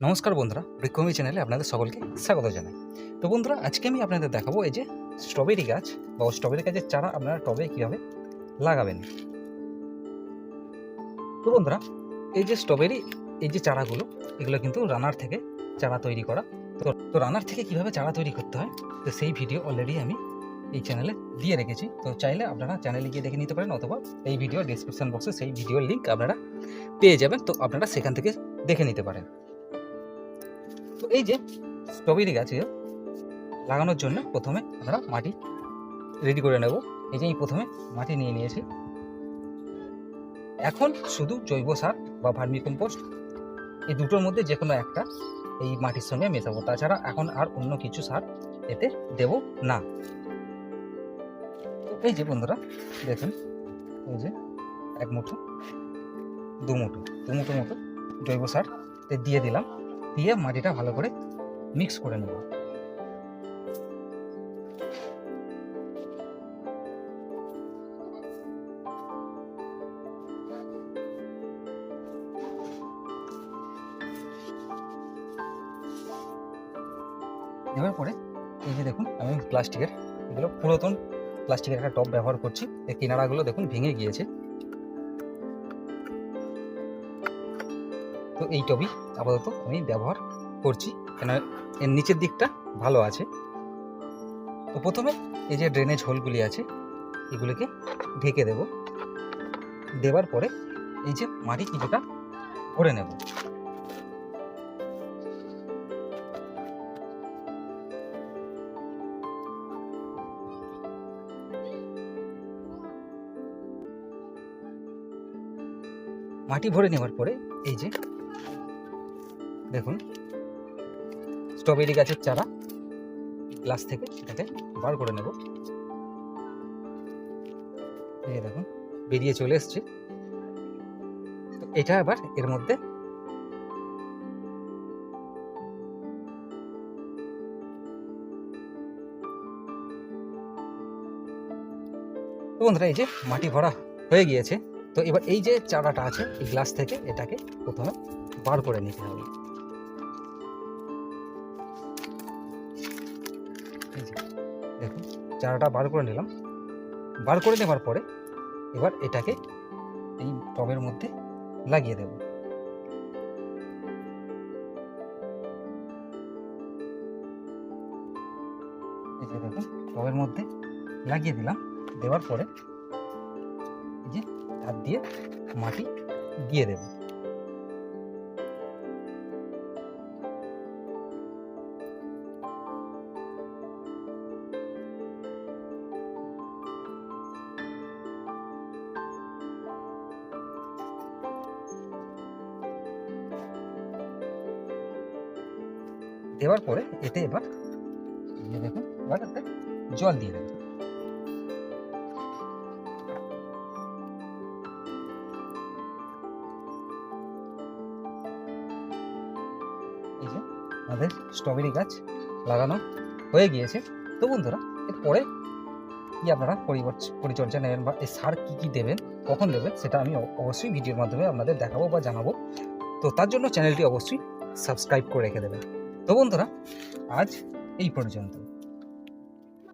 নমস্কার বন্ধুরা, বৃক্ষভূমি চ্যানেলে আপনাদের সকলকে স্বাগত জানাই। তো বন্ধুরা, আজকে আমি আপনাদের দেখাবো এই যে স্ট্রবেরি গাছ বা স্ট্রবেরি গাছের চারা আপনারা টবে কীভাবে লাগাবেন। তো বন্ধুরা, এই যে স্ট্রবেরি এই যে চারাগুলো, এগুলো কিন্তু রানার থেকে চারা তৈরি করা। তো রানার থেকে কীভাবে চারা তৈরি করতে হয়, তো সেই ভিডিও অলরেডি আমি এই চ্যানেলে দিয়ে রেখেছি। তো চাইলে আপনারা চ্যানেলে গিয়ে দেখে নিতে পারেন, অথবা এই ভিডিও ডিসক্রিপশন বক্সে সেই ভিডিওর লিঙ্ক আপনারা পেয়ে যাবেন। তো আপনারা সেখান থেকে দেখে নিতে পারেন। তো এই যে স্ট্রবেরি গাছে লাগানোর জন্য প্রথমে আমরা মাটি রেডি করে নেব। এই যে আমি প্রথমে মাটি নিয়ে নিয়েছি। এখন শুধু জৈব সার বা ভার্মি কম্পোস্ট এই দুটোর মধ্যে যে কোনো একটা এই মাটির সঙ্গে মেশাবো, তাছাড়া এখন আর অন্য কিছু সার এতে দেব না। এই যে বন্ধুরা দেখুন, এই যে এক মুঠো দু মুঠো মতো জৈব সার দিয়ে দিলাম, দিয়ে মাটিটা ভালো করে মিক্স করে নেব। দেওয়ার পরে এই যে দেখুন, আমি প্লাস্টিকের এগুলো পুরাতন প্লাস্টিকের একটা টব ব্যবহার করছি। এই কিনারাগুলো দেখুন ভেঙে গিয়েছে। তো এই টবই আপাতত আমি ব্যবহার করছি, কেন এর নিচের দিকটা ভালো আছে। তো প্রথমে এই যে ড্রেনেজ হোলগুলি আছে এগুলিকে ঢেকে দেব। দেওয়ার পরে এই যে মাটি কিছুটা ভরে নেব। মাটি ভরে নেওয়ার পরে এই যে দেখুন, স্ট্রবেরি গাছের চারা গ্লাস থেকে এটাকে বার করে নেব। এই দেখুন বেরিয়ে চলে এসছে। তো এটা আবার এর মধ্যে বন্ধুরা, এই যে মাটি ভরা হয়ে গিয়েছে। তো এবার এই যে চারাটা আছে এই গ্লাস থেকে এটাকে প্রথমে বার করে নিতে হবে। দেখুন চারাটা বার করে নিলাম। বার করে নেওয়ার পরে এবার এটাকে এই টবের মধ্যে লাগিয়ে দেব। এই যে দেখুন টবের মধ্যে লাগিয়ে দিলাম। দেওয়ার পরে এই যে হাত দিয়ে মাটি দিয়ে দেব। দেওয়ার পরে এতে এবার দেখুন এবার এতে জল দিয়ে দেব। এই যে আমাদের স্ট্রবেরি গাছ লাগানো হয়ে গিয়েছে। তো বন্ধুরা, এরপরে কি আপনারা পরিচর্যা নেবেন বা এই সার কী দেবেন, কখন দেবেন, সেটা আমি অবশ্যই ভিডিওর মাধ্যমে আপনাদের দেখাবো বা জানাবো। তো তার জন্য চ্যানেলটি অবশ্যই সাবস্ক্রাইব করে রেখে দেবেন। তো বন্ধুরা, আজ এই পর্যন্ত।